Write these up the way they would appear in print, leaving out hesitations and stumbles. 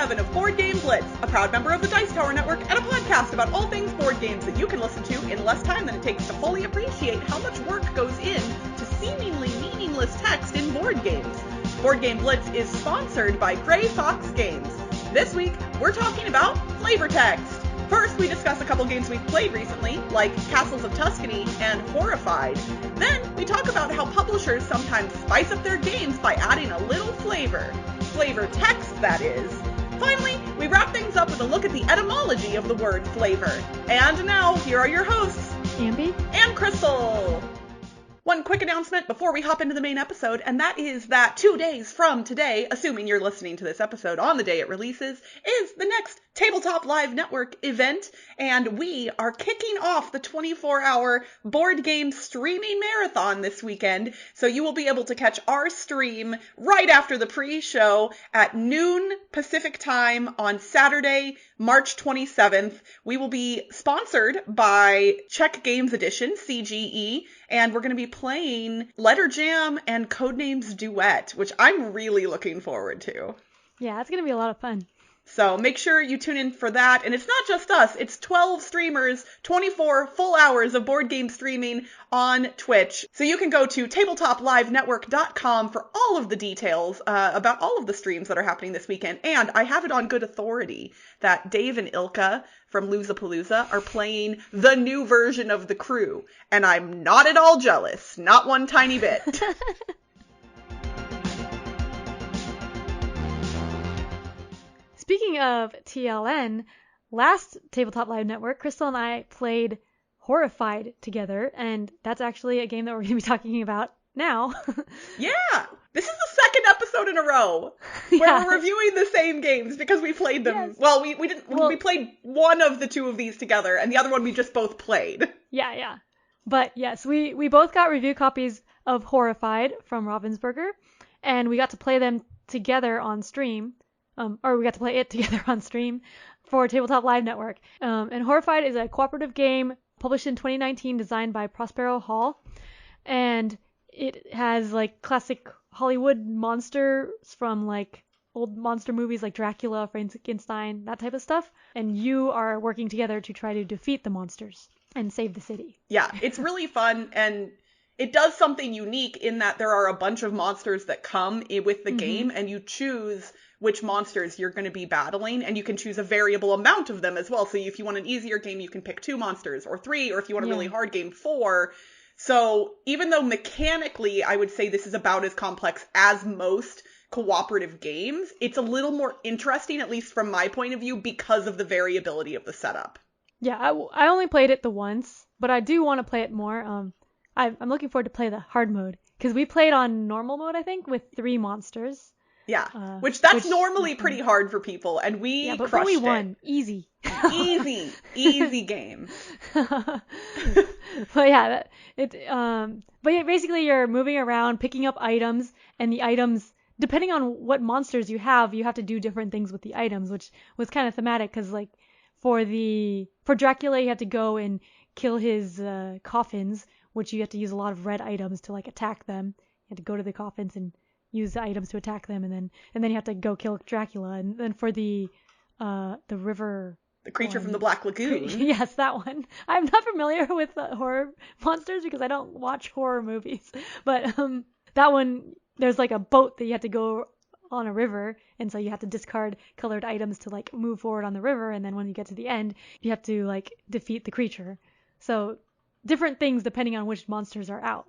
7 of Board Game Blitz, a proud member of the Dice Tower Network, and a podcast about all things board games that you can listen to in less time than it takes to fully appreciate how much work goes into seemingly meaningless text in board games. Board Game Blitz is sponsored by Grey Fox Games. This week, we're talking about flavor text. First, we discuss a couple games we've played recently, like Castles of Tuscany and Horrified. Then, we talk about how publishers sometimes spice up their games by adding a little flavor. Flavor text, that is. Finally, we wrap things up with a look at the etymology of the word flavor. And now, here are your hosts, Ambie and Crystal. One quick announcement before we hop into the main episode, and that is that 2 days from today, assuming you're listening to this episode on the day it releases, is the next Tabletop Live Network event, and we are kicking off the 24-hour board game streaming marathon this weekend, so you will be able to catch our stream right after the pre-show at noon Pacific time on Saturday, March 27th. We will be sponsored by Czech Games Edition, CGE, and we're going to be playing Letter Jam and Codenames Duet, which I'm really looking forward to. Yeah, it's going to be a lot of fun. So make sure you tune in for that. And it's not just us. It's 12 streamers, 24 full hours of board game streaming on Twitch. So you can go to tabletoplivenetwork.com for all of the details about all of the streams that are happening this weekend. And I have it on good authority that Dave and Ilka from Losapalooza are playing the new version of The Crew. And I'm not at all jealous. Not one tiny bit. Speaking of TLN, last Tabletop Live Network, Crystal and I played Horrified together, and that's actually a game that we're going to be talking about now. Yeah! This is the second episode in a row where we're reviewing the same games because we played them. Yes. Well, we didn't. We played one of the two of these together, and the other one we just both played. Yeah. But yes, we both got review copies of Horrified from Ravensburger, and we got to play them together on stream. Or we got to play it together on stream for Tabletop Live Network. And Horrified is a cooperative game published in 2019, designed by Prospero Hall. And it has like classic Hollywood monsters from like old monster movies like Dracula, Frankenstein, that type of stuff. And you are working together to try to defeat the monsters and save the city. Yeah, it's really fun, and it does something unique in that there are a bunch of monsters that come with the game, and you choose which monsters you're going to be battling, and you can choose a variable amount of them as well. So if you want an easier game, you can pick 2 monsters or 3, or if you want a really hard game, 4. So even though mechanically I would say this is about as complex as most cooperative games, it's a little more interesting, at least from my point of view, because of the variability of the setup. Yeah, I only played it the once, but I do want to play it more. I'm looking forward to play the hard mode, because we played on normal mode, I think, with 3 monsters. Yeah, which normally pretty hard for people, and we but crushed we won. Easy. Easy game. But yeah, basically you're moving around, picking up items, and the items, depending on what monsters you have to do different things with the items, which was kind of thematic, because like for Dracula, you have to go and kill his coffins, which you have to use a lot of red items to like attack them. You have to go to the coffins and use the items to attack them, and then you have to go kill Dracula. And then for the river, the creature from the Black Lagoon. Yes, that one. I'm not familiar with horror monsters because I don't watch horror movies. But that one, there's like a boat that you have to go on a river, and so you have to discard colored items to like move forward on the river, and then when you get to the end, you have to like defeat the creature. So different things depending on which monsters are out,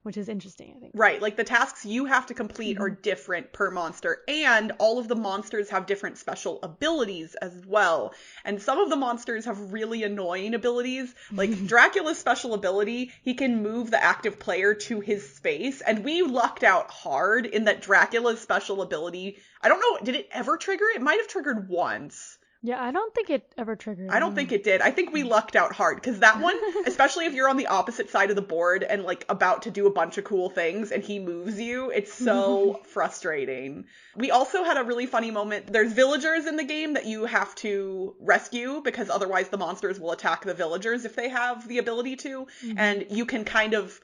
which is interesting, I think. Right, like the tasks you have to complete are different per monster, and all of the monsters have different special abilities as well. And some of the monsters have really annoying abilities. Like Dracula's special ability, he can move the active player to his space, and we lucked out hard in that Dracula's special ability, I don't know, did it ever trigger? It might have triggered once. Yeah, I don't think it ever triggered. I don't think it did. I think we lucked out hard, because that one, especially if you're on the opposite side of the board and like about to do a bunch of cool things and he moves you, it's so frustrating. We also had a really funny moment. There's villagers in the game that you have to rescue, because otherwise the monsters will attack the villagers if they have the ability to. And you can kind of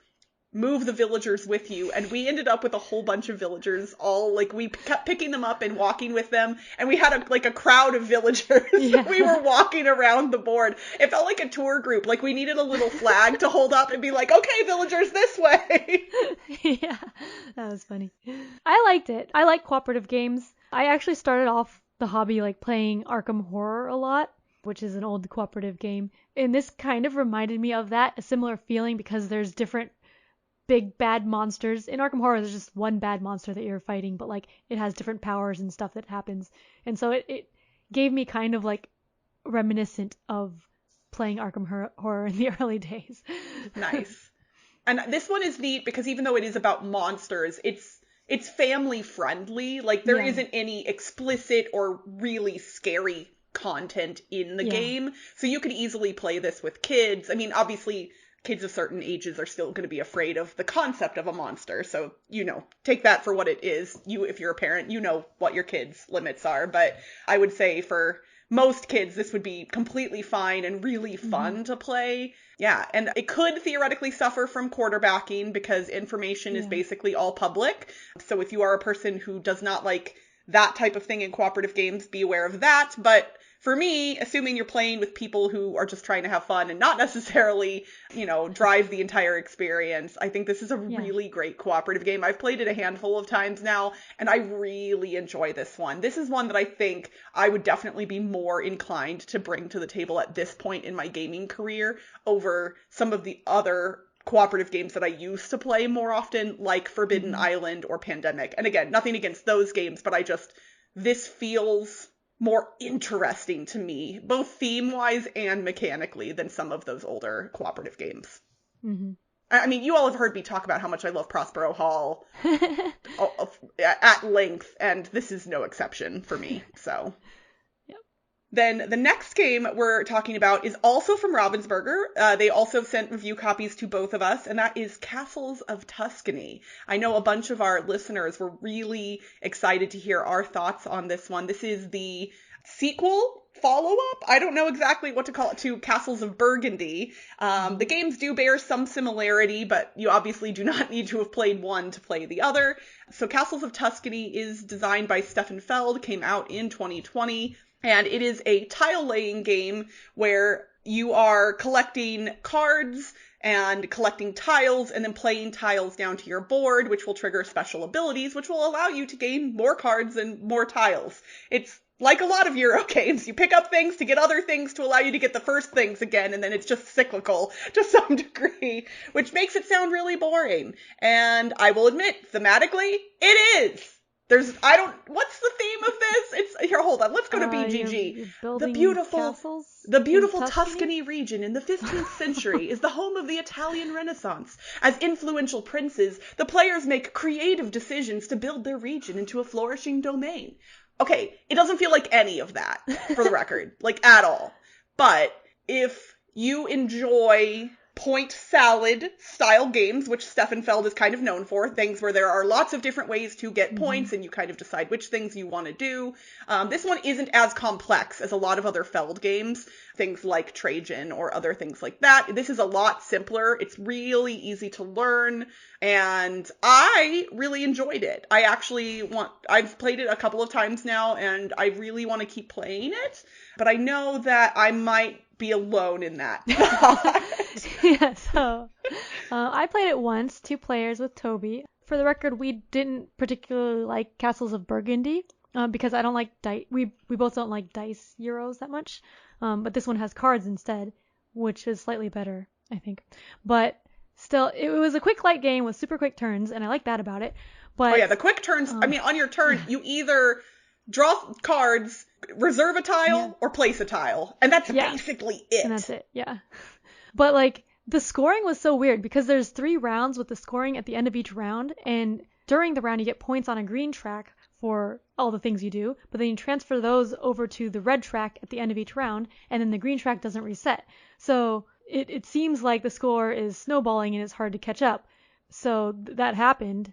move the villagers with you, and we ended up with a whole bunch of villagers, all, like, we kept picking them up and walking with them, and we had, a crowd of villagers. Yeah. We were walking around the board. It felt like a tour group, like we needed a little flag to hold up and be like, okay, villagers, this way. Yeah, that was funny. I liked it. I like cooperative games. I actually started off the hobby, like, playing Arkham Horror a lot, which is an old cooperative game, and this kind of reminded me of that, a similar feeling, because there's different big bad monsters. In Arkham Horror, there's just one bad monster that you're fighting, but, like, it has different powers and stuff that happens. And so it gave me kind of, like, reminiscent of playing Arkham Horror in the early days. Nice. And this one is neat because even though it is about monsters, it's family friendly. Like, there isn't any explicit or really scary content in the game. So you could easily play this with kids. I mean, obviously, kids of certain ages are still going to be afraid of the concept of a monster. So, take that for what it is. If you're a parent, you know what your kids' limits are. But I would say for most kids, this would be completely fine and really fun to play. Yeah, and it could theoretically suffer from quarterbacking because information is basically all public. So if you are a person who does not like that type of thing in cooperative games, be aware of that. But for me, assuming you're playing with people who are just trying to have fun and not necessarily, drive the entire experience, I think this is a really great cooperative game. I've played it a handful of times now, and I really enjoy this one. This is one that I think I would definitely be more inclined to bring to the table at this point in my gaming career over some of the other cooperative games that I used to play more often, like Forbidden Island or Pandemic. And again, nothing against those games, but this feels more interesting to me, both theme-wise and mechanically, than some of those older cooperative games. Mm-hmm. I mean, you all have heard me talk about how much I love Prospero Hall at length, and this is no exception for me, so. Then the next game we're talking about is also from Ravensburger. They also sent review copies to both of us, and that is Castles of Tuscany. I know a bunch of our listeners were really excited to hear our thoughts on this one. This is the sequel, follow-up? I don't know exactly what to call it, to Castles of Burgundy. The games do bear some similarity, but you obviously do not need to have played one to play the other. So Castles of Tuscany is designed by Stefan Feld, came out in 2020. And it is a tile-laying game where you are collecting cards and collecting tiles and then playing tiles down to your board, which will trigger special abilities, which will allow you to gain more cards and more tiles. It's like a lot of Euro games. You pick up things to get other things to allow you to get the first things again, and then it's just cyclical to some degree, which makes it sound really boring. And I will admit, thematically, it is. What's the theme of this? Here, hold on, let's go to BGG. The beautiful Tuscany region in the 15th century is the home of the Italian Renaissance. As influential princes, the players make creative decisions to build their region into a flourishing domain. Okay, it doesn't feel like any of that, for the record, like at all. But if you enjoy point salad style games, which Stefan Feld is kind of known for, things where there are lots of different ways to get points and you kind of decide which things you want to do. This one isn't as complex as a lot of other Feld games, things like Trajan or other things like that. This is a lot simpler. It's really easy to learn, and I really enjoyed it. I've played it a couple of times now, and I really want to keep playing it, but I know that I might be alone in that. Yeah, so I played it once, 2 players with Toby. For the record, we didn't particularly like Castles of Burgundy because I don't like dice. We both don't like dice Euros that much, but this one has cards instead, which is slightly better, I think. But still, it was a quick light game with super quick turns, and I like that about it. But the quick turns. I mean, on your turn, you either draw cards, reserve a tile, or place a tile, and that's basically it. And that's it, yeah. But like, the scoring was so weird because there's 3 rounds with the scoring at the end of each round, and during the round you get points on a green track for all the things you do, but then you transfer those over to the red track at the end of each round, and then the green track doesn't reset. So it seems like the score is snowballing and it's hard to catch up. So that happened.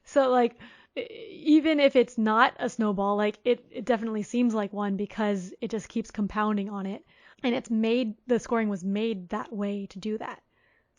So like, even if it's not a snowball, like it definitely seems like one because it just keeps compounding on it. And the scoring was made that way to do that.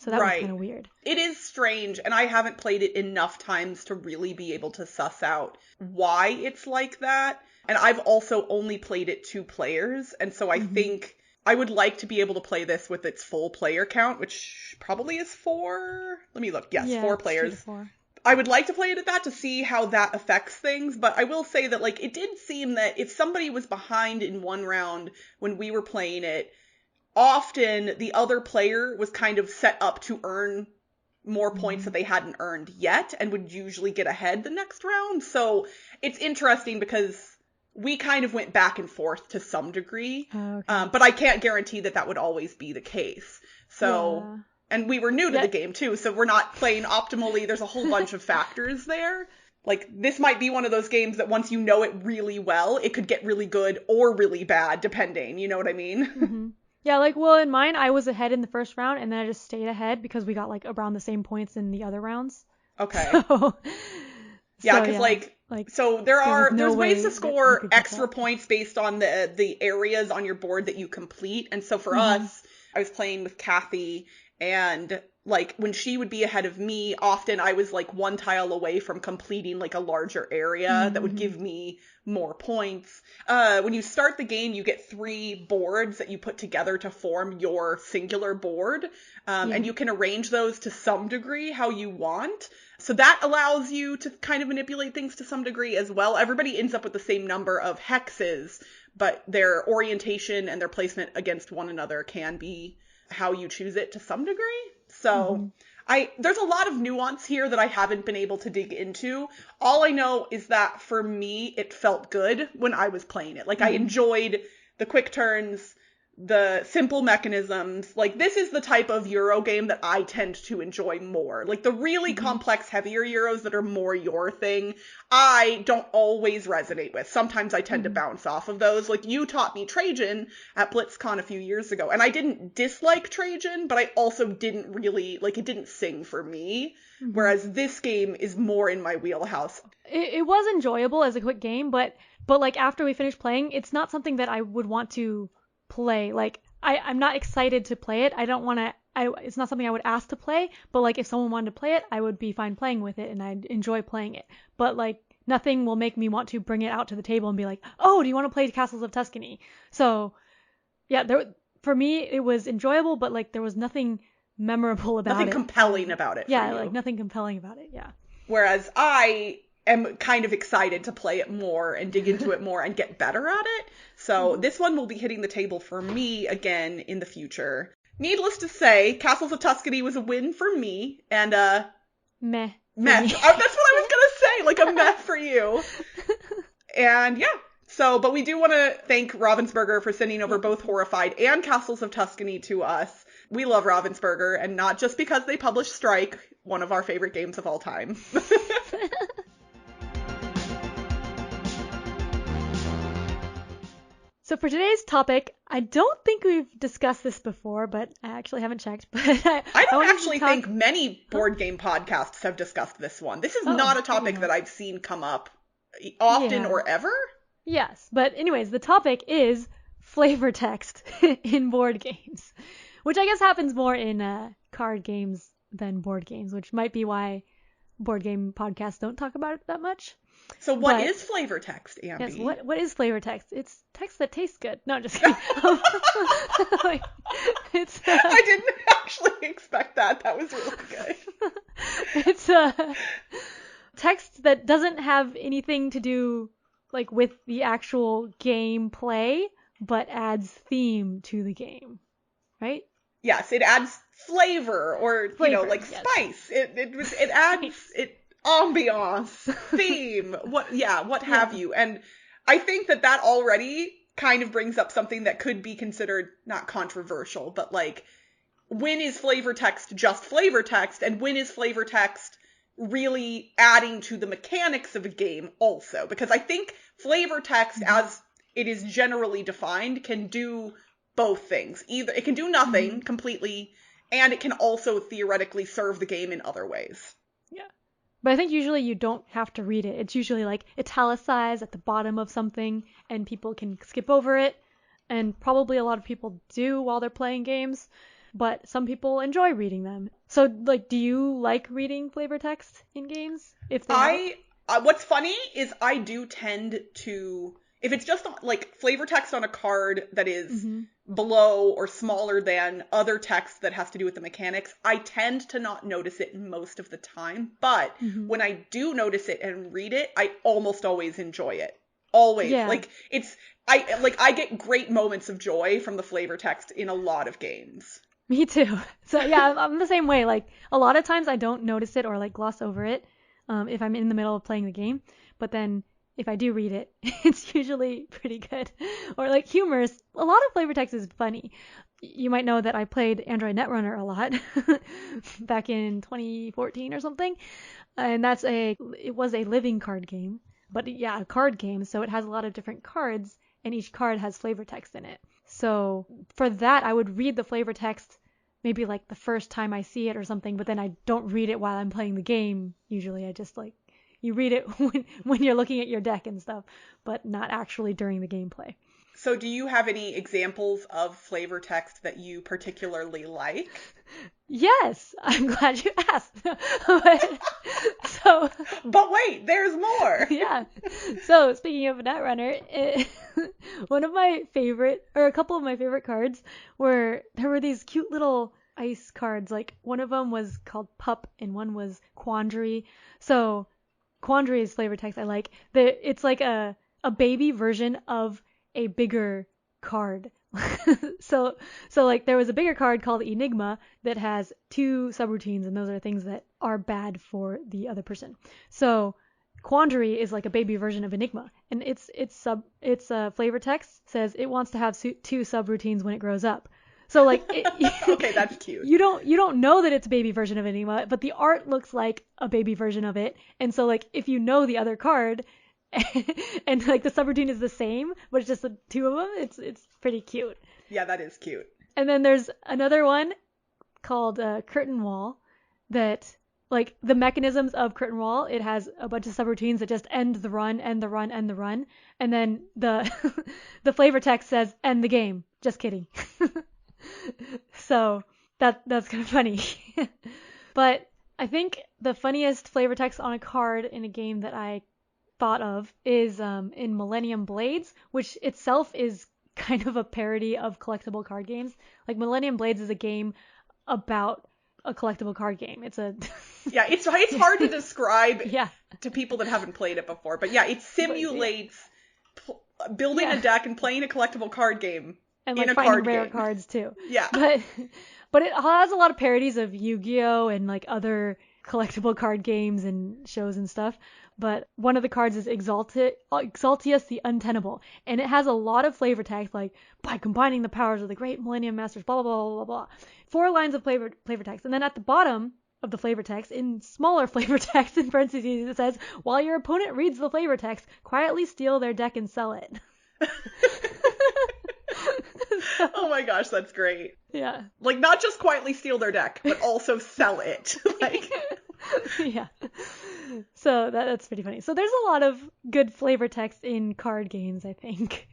So that was kind of weird. It is strange, and I haven't played it enough times to really be able to suss out why it's like that. And I've also only played it 2 players, and so I think I would like to be able to play this with its full player count, which probably is 4. Let me look. Yes, 4 players. 3 to 4. I would like to play it at that to see how that affects things, but I will say that, like, it did seem that if somebody was behind in one round when we were playing it, often the other player was kind of set up to earn more points that they hadn't earned yet and would usually get ahead the next round. So it's interesting because we kind of went back and forth to some degree, but I can't guarantee that that would always be the case. So, and we were new to the game too, so we're not playing optimally. There's a whole bunch of factors there. Like, this might be one of those games that once you know it really well, it could get really good or really bad, depending. You know what I mean? Yeah, like, well, in mine, I was ahead in the first round, and then I just stayed ahead because we got, like, around the same points in the other rounds. Okay. Yeah, because, so there's ways to score extra points based on the areas on your board that you complete. And so for us, I was playing with Kathy, and, like, when she would be ahead of me, often I was, like, 1 tile away from completing, like, a larger area that would give me more points. When you start the game, you get 3 boards that you put together to form your singular board. And you can arrange those to some degree how you want. So that allows you to kind of manipulate things to some degree as well. Everybody ends up with the same number of hexes, but their orientation and their placement against one another can be how you choose it to some degree. So there's a lot of nuance here that I haven't been able to dig into. All I know is that for me, it felt good when I was playing it. Like, I enjoyed the quick turns, the simple mechanisms. Like, this is the type of Euro game that I tend to enjoy more. Like, the really complex, heavier Euros that are more your thing, I don't always resonate with. Sometimes I tend to bounce off of those. Like, you taught me Trajan at BlitzCon a few years ago, and I didn't dislike Trajan, but I also didn't really, like, it didn't sing for me. Whereas this game is more in my wheelhouse. It was enjoyable as a quick game, but like, after we finished playing, it's not something that I would want to play. Like, I'm not excited to play it. I don't want to, it's not something I would ask to play, but, like, if someone wanted to play it, I would be fine playing with it, and I'd enjoy playing it. But, like, nothing will make me want to bring it out to the table and be like, oh, do you want to play Castles of Tuscany? So, yeah, for me, it was enjoyable, but, like, there was nothing memorable about it. Nothing compelling about it. Yeah, like, nothing compelling about it, yeah. Whereas I am kind of excited to play it more and dig into it more and get better at it. So this one will be hitting the table for me again in the future. Needless to say, Castles of Tuscany was a win for me, and meh. That's what I was gonna say, like a meh for you. And yeah. So, but we do want to thank Ravensburger for sending over both Horrified and Castles of Tuscany to us. We love Ravensburger, and not just because they publish Strike, one of our favorite games of all time. So for today's topic, I don't think we've discussed this before, but I actually haven't checked. But I don't actually think many board game podcasts have discussed this one. This is not a topic that I've seen come up often or ever. Yes, but anyways, the topic is flavor text in board games, which I guess happens more in card games than board games, which might be why board game podcasts don't talk about it that much. So what is flavor text, Ambie? Yes, what is flavor text? It's text that tastes good. No, I'm just kidding. Like, I didn't actually expect that. That was really good. It's text that doesn't have anything to do, like, with the actual game play, but adds theme to the game, right? Yes, it adds flavor or spice. It adds ambiance, theme, what have you. And I think that already kind of brings up something that could be considered not controversial, but, like, when is flavor text just flavor text, and when is flavor text really adding to the mechanics of a game also? Because I think flavor text, as it is generally defined, can do both things. Either it can do nothing completely, and it can also theoretically serve the game in other ways. Yeah. But I think usually you don't have to read it. It's usually, like, italicized at the bottom of something, and people can skip over it, and probably a lot of people do while they're playing games. but some people enjoy reading them. So, like, do you like reading flavor text in games? If they have it? What's funny is I do tend to, if it's just like flavor text on a card that is below or smaller than other text that has to do with the mechanics, I tend to not notice it most of the time. But when I do notice it and read it, I almost always enjoy it. Always. Yeah. Like, I get great moments of joy from the flavor text in a lot of games. Me too. So yeah, I'm the same way. Like, a lot of times I don't notice it or like gloss over it if I'm in the middle of playing the game. But then if I do read it, it's usually pretty good. Or like humorous. A lot of flavor text is funny. You might know that I played Android Netrunner a lot back in 2014 or something. And it was a living card game. But yeah, a card game. So it has a lot of different cards and each card has flavor text in it. So for that, I would read the flavor text maybe like the first time I see it or something, but then I don't read it while I'm playing the game. Usually I just like, you read it when you're looking at your deck and stuff, but not actually during the gameplay. So do you have any examples of flavor text that you particularly like? Yes, I'm glad you asked. But wait, there's more. Yeah. So speaking of Netrunner, one of my favorite, or a couple of my favorite cards there were these cute little ice cards. Like one of them was called Pup and one was Quandary. So Quandary is flavor text I like. It's like a baby version of a bigger card. So like there was a bigger card called Enigma that has 2 subroutines, and those are things that are bad for the other person. So Quandary is like a baby version of Enigma, and its flavor text says it wants to have 2 subroutines when it grows up. So like okay, that's cute. You don't know that it's a baby version of Enigma, but the art looks like a baby version of it. And so like if you know the other card and like the subroutine is the same, but it's just the 2 of them, it's pretty cute. Yeah, that is cute. And then there's another one called Curtain Wall that like the mechanisms of Curtain Wall, it has a bunch of subroutines that just end the run, end the run, end the run. And then the flavor text says end the game. Just kidding. So that's kind of funny. But I think the funniest flavor text on a card in a game that I thought of is in Millennium Blades, which itself is kind of a parody of collectible card games. Like Millennium Blades is a game about a collectible card game. It's yeah, it's hard to describe to people that haven't played it before, but yeah, it simulates building a deck and playing a collectible card game. And like in a finding card rare game. Cards too. Yeah. But it has a lot of parodies of Yu-Gi-Oh! And like other collectible card games and shows and stuff. But one of the cards is Exaltius the Untenable. And it has a lot of flavor text, like by combining the powers of the great Millennium Masters, blah, blah, blah, blah, blah. 4 lines of flavor text. And then at the bottom of the flavor text, in smaller flavor text in parentheses, it says, while your opponent reads the flavor text, quietly steal their deck and sell it. Oh my gosh, that's great. Yeah. Like, not just quietly steal their deck, but also sell it. Like, yeah. So that's pretty funny. So there's a lot of good flavor text in card games, I think.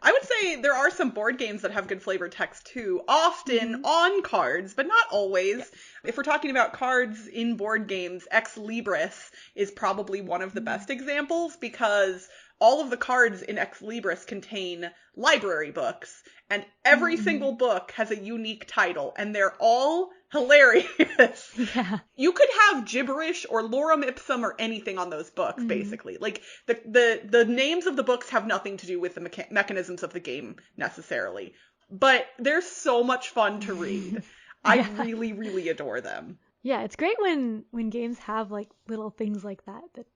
I would say there are some board games that have good flavor text too, often on cards, but not always. Yeah. If we're talking about cards in board games, Ex Libris is probably one of the best examples, because all of the cards in Ex Libris contain library books, and every single book has a unique title, and they're all hilarious. Yeah. You could have gibberish or lorem ipsum or anything on those books, basically. Like, the names of the books have nothing to do with the mechanisms of the game, necessarily. But they're so much fun to read. I really, really adore them. Yeah, it's great when games have, like, little things like that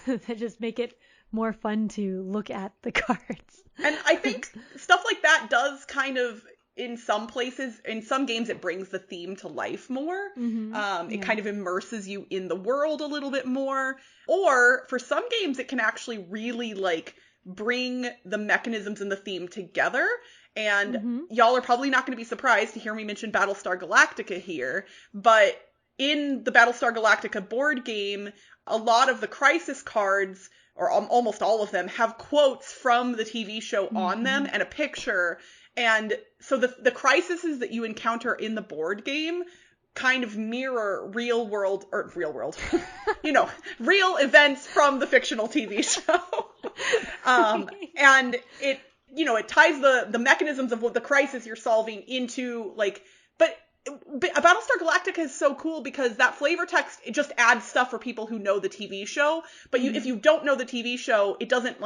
that just make it more fun to look at the cards. And I think stuff like that does kind of, in some places, in some games, it brings the theme to life more. It kind of immerses you in the world a little bit more. Or for some games, it can actually really like bring the mechanisms and the theme together. And y'all are probably not going to be surprised to hear me mention Battlestar Galactica here, but in the Battlestar Galactica board game, a lot of the crisis cards, or almost all of them, have quotes from the TV show on them and a picture. And so the crises that you encounter in the board game kind of mirror real real events from the fictional TV show. And it ties the mechanisms of what the crisis you're solving into but Battlestar Galactica is so cool because that flavor text, it just adds stuff for people who know the TV show. But if you don't know the TV show, it doesn't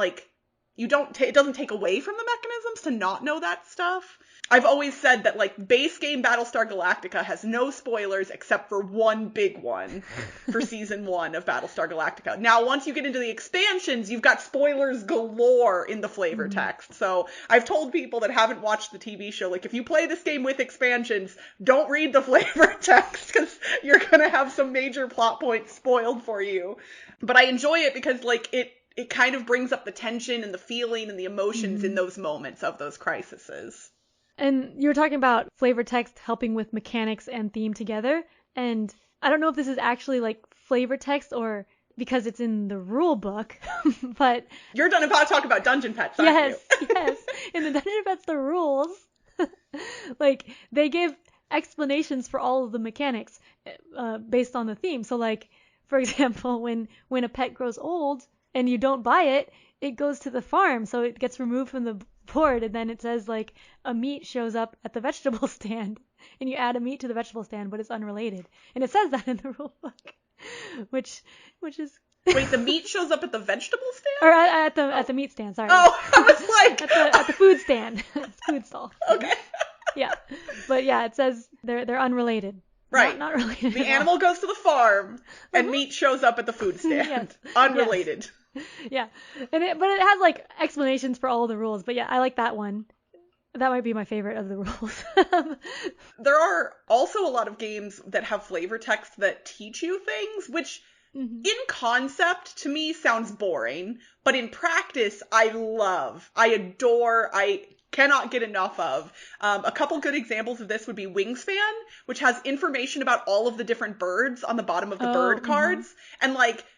it doesn't take away from the mechanisms to not know that stuff. I've always said that base game Battlestar Galactica has no spoilers except for one big one for season 1 of Battlestar Galactica. Now, once you get into the expansions, you've got spoilers galore in the flavor text. So I've told people that haven't watched the TV show, if you play this game with expansions, don't read the flavor text because you're going to have some major plot points spoiled for you. But I enjoy it because it kind of brings up the tension and the feeling and the emotions in those moments of those crises. And you were talking about flavor text helping with mechanics and theme together. And I don't know if this is actually flavor text or because it's in the rule book, but... You're about to talk about Dungeon Petz, aren't you? Yes. In the Dungeon Petz, the rules, they give explanations for all of the mechanics based on the theme. So, for example, when a pet grows old and you don't buy it, it goes to the farm, so it gets removed from the board, and then it says a meat shows up at the vegetable stand, and you add a meat to the vegetable stand, but it's unrelated, and it says that in the rule book, which is wait, the meat shows up at the vegetable stand, or at the meat stand. Sorry. Oh, I was at the food stand, food stall. Okay. Yeah, but yeah, it says they're unrelated. Right. Not related. The animal goes to the farm, and meat shows up at the food stand. Yes. Unrelated. Yes. Yeah, but it has explanations for all the rules. But yeah, I like that one. That might be my favorite of the rules. There are also a lot of games that have flavor text that teach you things, which in concept to me sounds boring, but in practice I adore, I cannot get enough of. A couple good examples of this would be Wingspan, which has information about all of the different birds on the bottom of the bird cards. And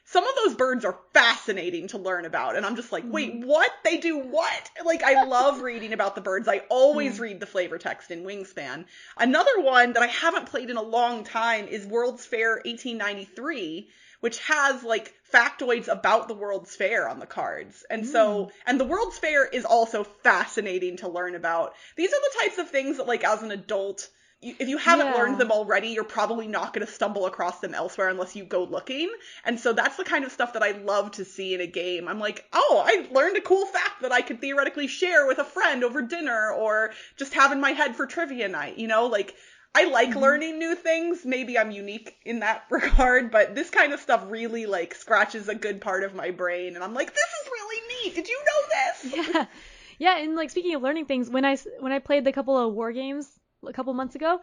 some of those birds are fascinating to learn about. And I'm just wait, what? They do what? I love reading about the birds. I always read the flavor text in Wingspan. Another one that I haven't played in a long time is World's Fair 1893, which has factoids about the World's Fair on the cards. And so, and the World's Fair is also fascinating to learn about. These are the types of things that as an adult, if you haven't learned them already, you're probably not going to stumble across them elsewhere unless you go looking. And so that's the kind of stuff that I love to see in a game. I'm oh, I learned a cool fact that I could theoretically share with a friend over dinner or just have in my head for trivia night, I like learning new things. Maybe I'm unique in that regard, but this kind of stuff really scratches a good part of my brain. And I'm this is really neat. Did you know this? Yeah. Yeah. And speaking of learning things, when I played the couple of war games a couple months ago,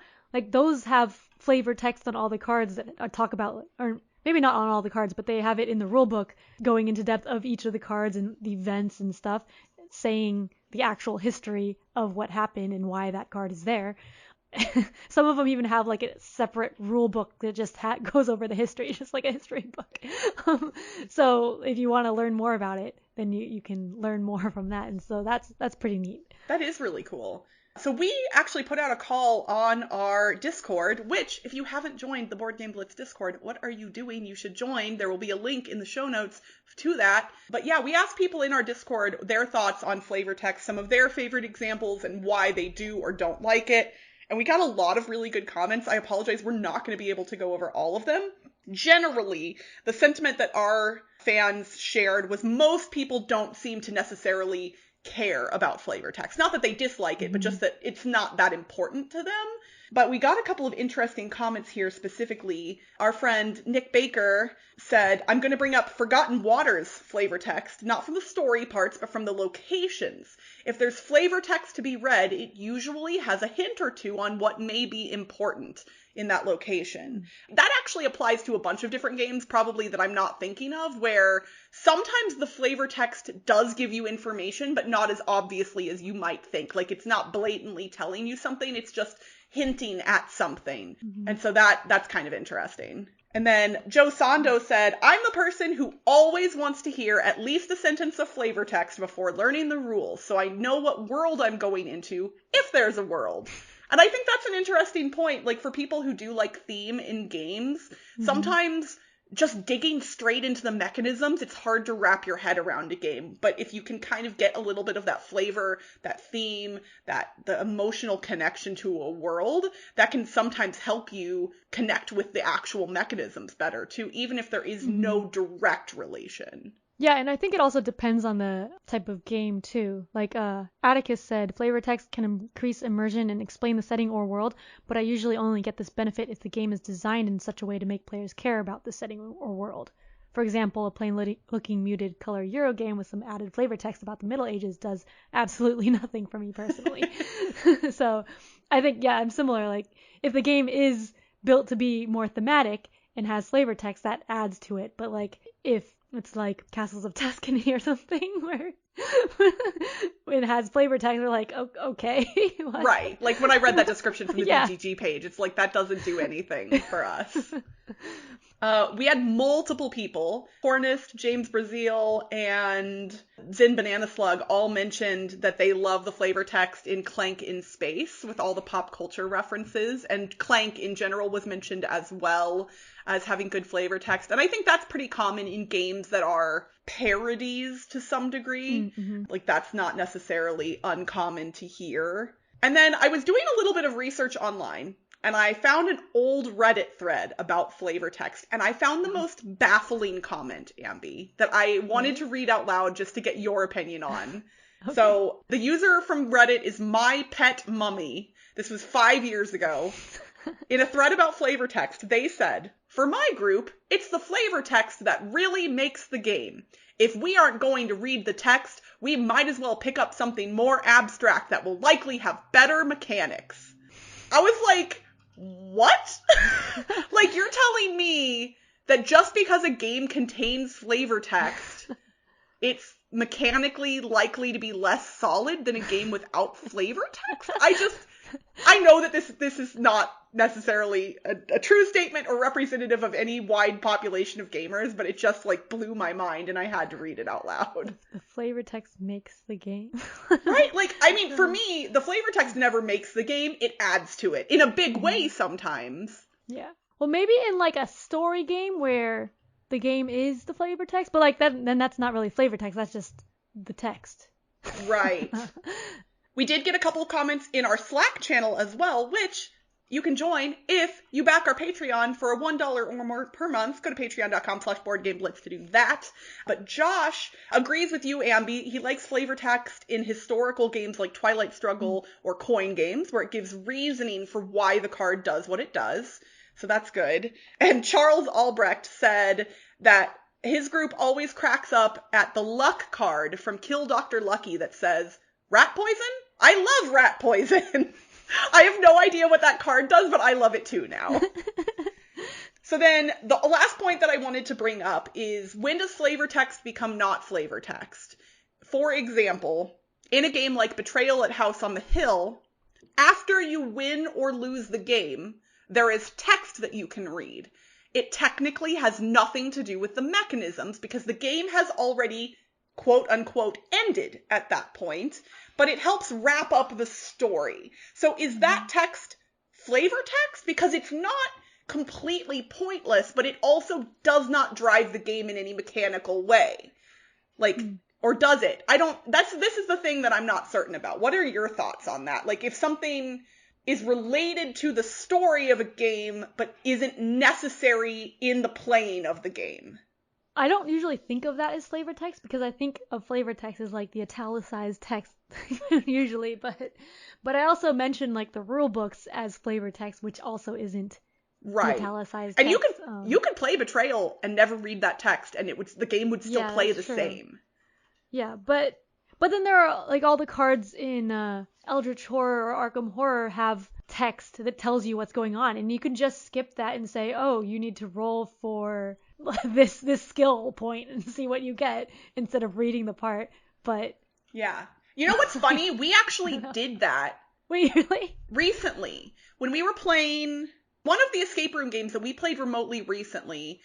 those have flavor text on all the cards that talk about, or maybe not on all the cards, but they have it in the rule book going into depth of each of the cards and the events and stuff, saying the actual history of what happened and why that card is there. Some of them even have a separate rule book that just goes over the history, just like a history book. So if you want to learn more about it, then you can learn more from that. And so that's pretty neat. That is really cool. So we actually put out a call on our Discord, which if you haven't joined the Board Game Blitz Discord, what are you doing? You should join. There will be a link in the show notes to that. But yeah, we asked people in our Discord their thoughts on flavor text, some of their favorite examples and why they do or don't like it. And we got a lot of really good comments. I apologize, we're not going to be able to go over all of them. Generally, the sentiment that our fans shared was most people don't seem to necessarily care about flavor text. Not that they dislike it, but just that it's not that important to them. But we got a couple of interesting comments here specifically. Our friend Nick Baker said, I'm going to bring up Forgotten Waters flavor text, not from the story parts, but from the locations. If there's flavor text to be read, it usually has a hint or two on what may be important in that location. That actually applies to a bunch of different games, probably that I'm not thinking of, where sometimes the flavor text does give you information, but not as obviously as you might think. It's not blatantly telling you something, it's just hinting at something. And so that's kind of interesting. And then Joe Sando said, I'm the person who always wants to hear at least a sentence of flavor text before learning the rules, so I know what world I'm going into, if there's a world. And I think that's an interesting point. Like, for people who do like theme in games, sometimes just digging straight into the mechanisms, it's hard to wrap your head around a game. But if you can kind of get a little bit of that flavor, that theme, the emotional connection to a world, that can sometimes help you connect with the actual mechanisms better too, even if there is no direct relation. Yeah, and I think it also depends on the type of game too. Like Atticus said, flavor text can increase immersion and explain the setting or world, but I usually only get this benefit if the game is designed in such a way to make players care about the setting or world. For example, a plain-looking muted color Euro game with some added flavor text about the Middle Ages does absolutely nothing for me personally. So I think, yeah, I'm similar. Like, if the game is built to be more thematic and has flavor text, that adds to it. But like, if it's like Castles of Tuscany or something where it has flavor text, we're like, okay. Right. Like when I read that description from the BGG page, it's like that doesn't do anything for us. We had multiple people, Hornist, James Brazil, and Zin Banana Slug all mentioned that they love the flavor text in Clank in Space with all the pop culture references. And Clank in general was mentioned as well as having good flavor text. And I think that's pretty common in games that are parodies to some degree. Like that's not necessarily uncommon to hear. And then I was doing a little bit of research online and I found an old Reddit thread about flavor text, and I found the most baffling comment, Ambie, that I wanted to read out loud just to get your opinion on. Okay. So the user from Reddit is My Pet Mummy. This was 5 years ago. In a thread about flavor text, they said, for my group, it's the flavor text that really makes the game. If we aren't going to read the text, we might as well pick up something more abstract that will likely have better mechanics. I was like, what? Like, you're telling me that just because a game contains flavor text, it's mechanically likely to be less solid than a game without flavor text? I know that this is not necessarily a true statement or representative of any wide population of gamers, but it just like blew my mind and I had to read it out loud. The flavor text makes the game. Right? Like, I mean, for me, the flavor text never makes the game. It adds to it in a big way sometimes. Yeah. Well, maybe in like a story game where the game is the flavor text, but like that, then that's not really flavor text. That's just the text. Right. We did get a couple of comments in our Slack channel as well, which you can join if you back our Patreon for $1 or more per month. Go to patreon.com/BoardGameBlitz to do that. But Josh agrees with you, Ambie. He likes flavor text in historical games like Twilight Struggle or coin games, where it gives reasoning for why the card does what it does. So that's good. And Charles Albrecht said that his group always cracks up at the luck card from Kill Dr. Lucky that says, rat poison? I love rat poison. I have no idea what that card does, but I love it too now. So then the last point that I wanted to bring up is, when does flavor text become not flavor text? For example, in a game like Betrayal at House on the Hill, after you win or lose the game, there is text that you can read. It technically has nothing to do with the mechanisms because the game has already, quote unquote, ended at that point, but it helps wrap up the story. So is that text flavor text? Because it's not completely pointless, but it also does not drive the game in any mechanical way. Like, or does it? This is the thing that I'm not certain about. What are your thoughts on that? Like, if something is related to the story of a game, but isn't necessary in the playing of the game. I don't usually think of that as flavor text because I think of flavor text as like the italicized text usually, but I also mention like the rule books as flavor text, which also isn't right. The italicized and text. You could play Betrayal and never read that text, and the game would still play the same. Yeah, but then there are like all the cards in Eldritch Horror or Arkham Horror have text that tells you what's going on, and you can just skip that and say, oh, you need to roll for this skill point and see what you get instead of reading the part. But yeah, you know what's funny? We actually did that. Wait, really? Recently, when we were playing One of the escape room games that we played remotely recently,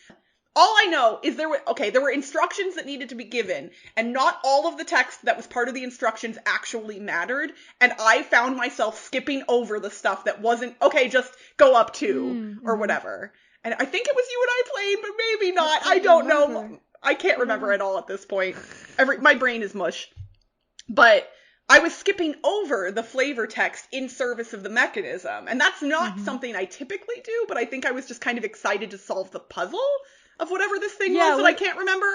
all I know is there were instructions that needed to be given, and not all of the text that was part of the instructions actually mattered, and I found myself skipping over the stuff that wasn't, just go up to, or whatever. And I think it was you and I played, but maybe not. I don't know. I can't remember at all at this point. My brain is mush. But I was skipping over the flavor text in service of the mechanism, and that's not something I typically do, but I think I was just kind of excited to solve the puzzle of whatever this thing was that I can't remember.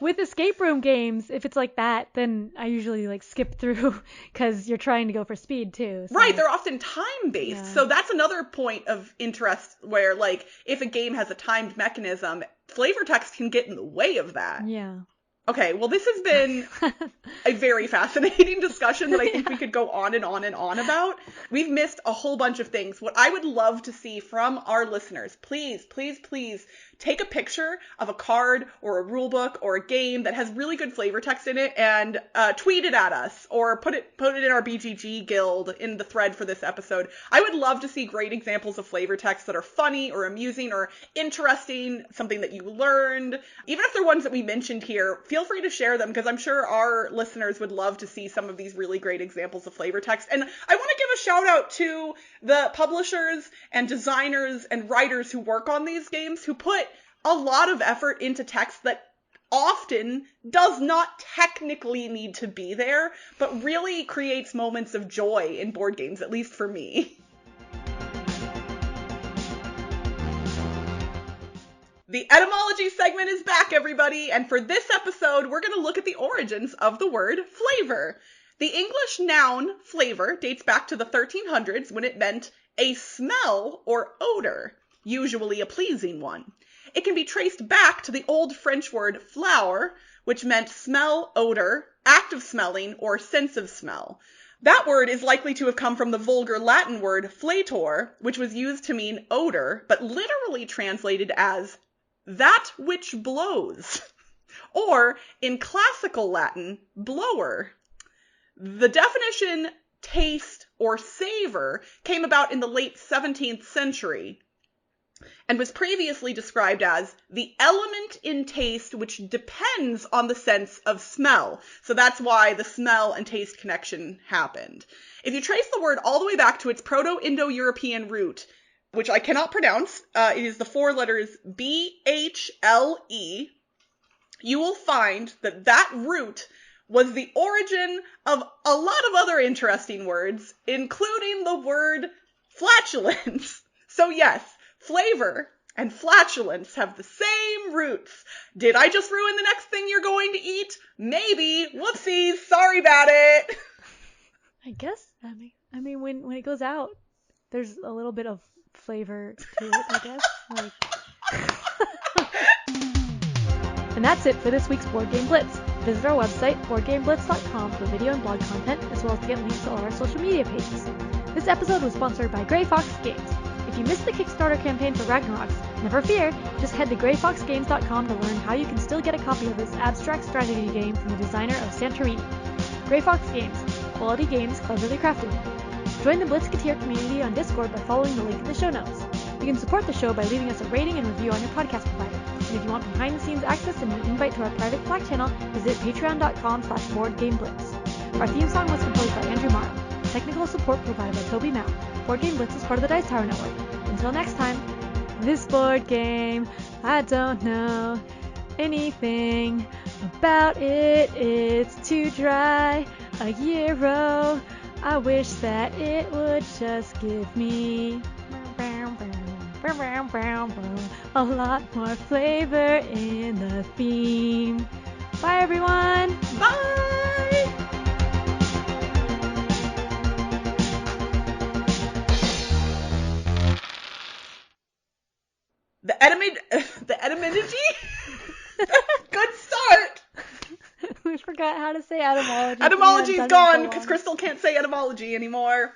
With escape room games, if it's like that, then I usually like skip through because you're trying to go for speed too. So. Right, they're often time-based. Yeah. So that's another point of interest where, like, if a game has a timed mechanism, flavor text can get in the way of that. Yeah. Okay, well, this has been a very fascinating discussion that I think we could go on and on and on about. We've missed a whole bunch of things. What I would love to see from our listeners, please, please, please, take a picture of a card or a rule book or a game that has really good flavor text in it and tweet it at us or put it in our BGG guild in the thread for this episode. I would love to see great examples of flavor text that are funny or amusing or interesting, something that you learned. Even if they're ones that we mentioned here, feel free to share them because I'm sure our listeners would love to see some of these really great examples of flavor text. And I want to give a shout out to the publishers and designers and writers who work on these games who put a lot of effort into text that often does not technically need to be there, but really creates moments of joy in board games, at least for me. The etymology segment is back, everybody, and for this episode, we're going to look at the origins of the word flavor. The English noun flavor dates back to the 1300s when it meant a smell or odor, usually a pleasing one. It can be traced back to the old French word flower, which meant smell, odor, act of smelling, or sense of smell. That word is likely to have come from the vulgar Latin word flator, which was used to mean odor, but literally translated as that which blows, or in classical Latin, blower. The definition taste or savor came about in the late 17th century and was previously described as the element in taste which depends on the sense of smell. So that's why the smell and taste connection happened. If you trace the word all the way back to its Proto-Indo-European root, which I cannot pronounce, it is the four letters B-H-L-E, you will find that that root was the origin of a lot of other interesting words, including the word flatulence. So yes, flavor and flatulence have the same roots. Did I just ruin the next thing you're going to eat? Maybe. Whoopsies. Sorry about it. I guess. I mean, when it goes out, there's a little bit of flavor to it, I guess. And that's it for this week's Board Game Blitz. Visit our website, boardgameblitz.com, for video and blog content, as well as to get links to all our social media pages. This episode was sponsored by Grey Fox Games. If you missed the Kickstarter campaign for Ragnaroks, never fear, just head to greyfoxgames.com to learn how you can still get a copy of this abstract strategy game from the designer of Santorini. Grey Fox Games, quality games cleverly crafted. Join the Blitzketeer community on Discord by following the link in the show notes. You can support the show by leaving us a rating and review on your podcast provider. And if you want behind-the-scenes access and an invite to our private Slack channel, visit patreon.com/boardgameblitz. Our theme song was composed by Andrew Morrow. Technical support provided by Toby Mao. Board Game Blitz is part of the Dice Tower Network. Until next time, this board game, I don't know anything about it. It's too dry, a euro. I wish that it would just give me a lot more flavor in the theme. Bye, everyone. Bye. The etymology? Good start. We forgot how to say etymology. Etymology's gone because Crystal can't say etymology anymore.